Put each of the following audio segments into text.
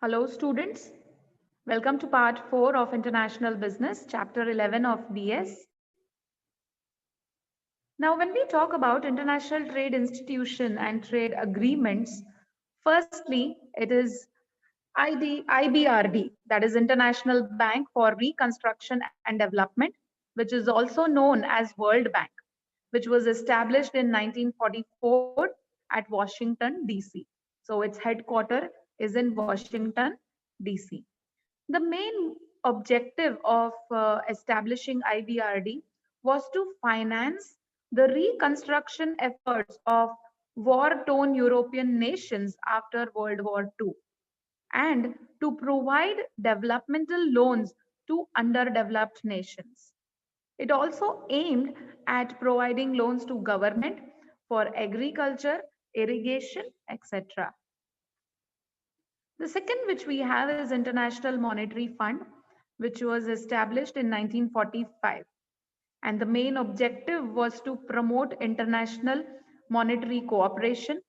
Hello, students. Welcome to part 4 of International Business, chapter 11 of BS. Now, when we talk about international trade institution and trade agreements, firstly, it is IBRD, that is International Bank for Reconstruction and Development, which is also known as World Bank, which was established in 1944 at Washington, D.C. So its headquarters is in Washington, D.C. The main objective of establishing IBRD was to finance the reconstruction efforts of war-torn European nations after World War II and to provide developmental loans to underdeveloped nations. It also aimed at providing loans to government for agriculture, irrigation, etc. The second which we have is International Monetary Fund, which was established in 1945. And the main objective was to promote international monetary cooperation,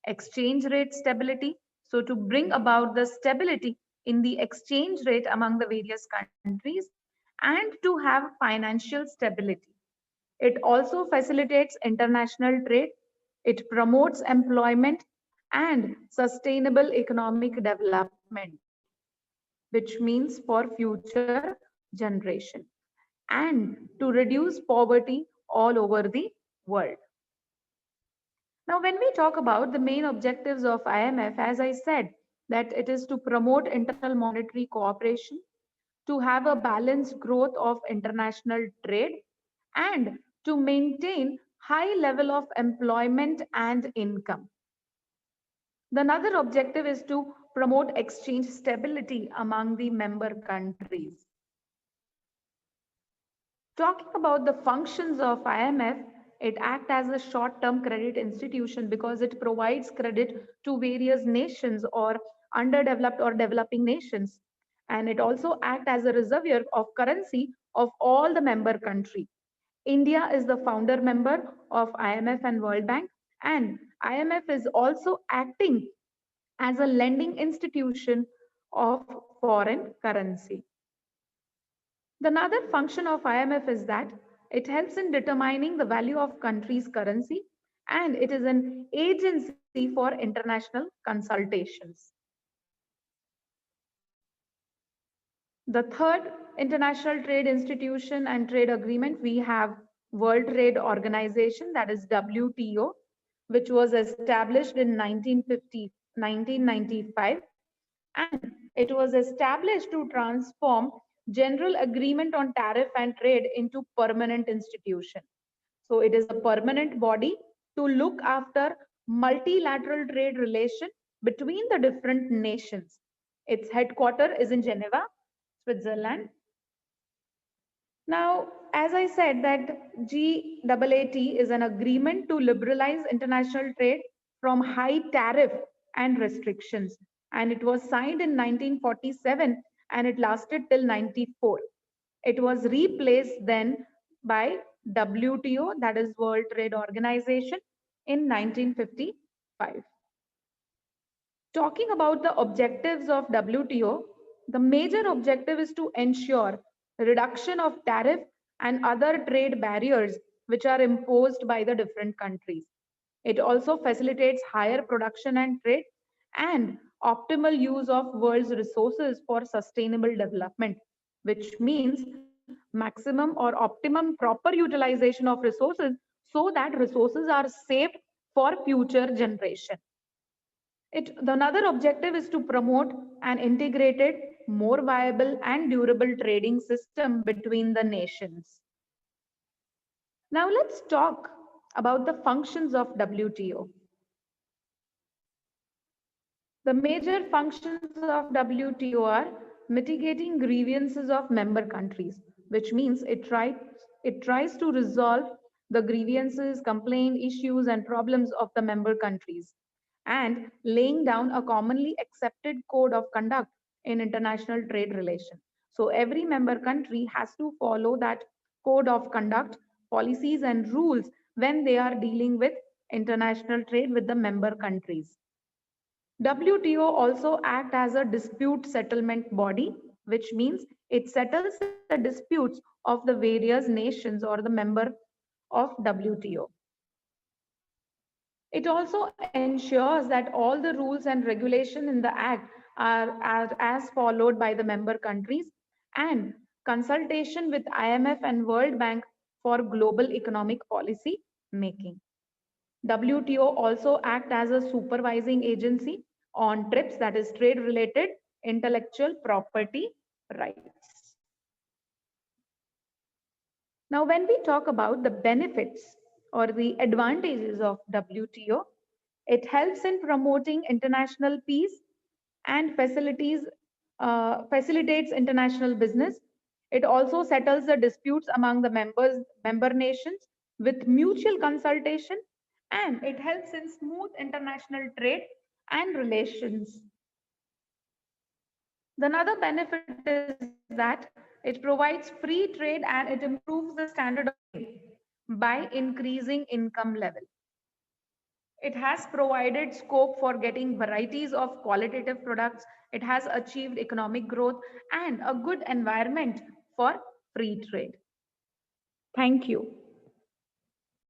exchange rate stability, so to bring about the stability in the exchange rate among the various countries and to have financial stability. It also facilitates international trade, it promotes employment and sustainable economic development, which means for future generation, and to reduce poverty all over the world. Now, when we talk about the main objectives of IMF, as I said, that it is to promote internal monetary cooperation, to have a balanced growth of international trade, and to maintain high level of employment and income. The another objective is to promote exchange stability among the member countries. Talking about the functions of IMF, it acts as a short-term credit institution because it provides credit to various nations or underdeveloped or developing nations. And it also acts as a reservoir of currency of all the member countries. India is the founder member of IMF and World Bank, and IMF is also acting as a lending institution of foreign currency. The another function of IMF is that it helps in determining the value of country's currency, and it is an agency for international consultations. The third international trade institution and trade agreement, we have World Trade Organization, that is WTO, which was established in 1995, and it was established to transform general agreement on tariff and trade into permanent institution. So it is a permanent body to look after multilateral trade relation between the different nations. Its headquarters is in Geneva, Switzerland. Now, as I said, that GAAT is an agreement to liberalize international trade from high tariff and restrictions. And it was signed in 1947 and it lasted till 94. It was replaced then by WTO, that is World Trade Organization, in 1955. Talking about the objectives of WTO, the major objective is to ensure reduction of tariff and other trade barriers which are imposed by the different countries. It also facilitates higher production and trade and optimal use of world's resources for sustainable development, which means maximum or optimum proper utilization of resources so that resources are saved for future generation. The another objective is to promote an integrated, more viable and durable trading system between the nations. Now let's talk about the functions of WTO. The major functions of WTO are mitigating grievances of member countries, which means it tries to resolve the grievances, complaint, issues, and problems of the member countries, and laying down a commonly accepted code of conduct in international trade relations. So every member country has to follow that code of conduct, policies, and rules when they are dealing with international trade with the member countries. WTO also act as a dispute settlement body, which means it settles the disputes of the various nations or the member of WTO. It also ensures that all the rules and regulation in the act are as followed by the member countries, and consultation with IMF and World Bank for global economic policy making. WTO also act as a supervising agency on TRIPS, that is trade related intellectual property rights. Now, when we talk about the benefits or the advantages of WTO, it helps in promoting international peace and facilitates international business. It also settles the disputes among the member nations with mutual consultation, and it helps in smooth international trade and relations. The another benefit is that it provides free trade and it improves the standard of living by increasing income level. It has provided scope for getting varieties of qualitative products. It has achieved economic growth and a good environment for free trade. Thank you.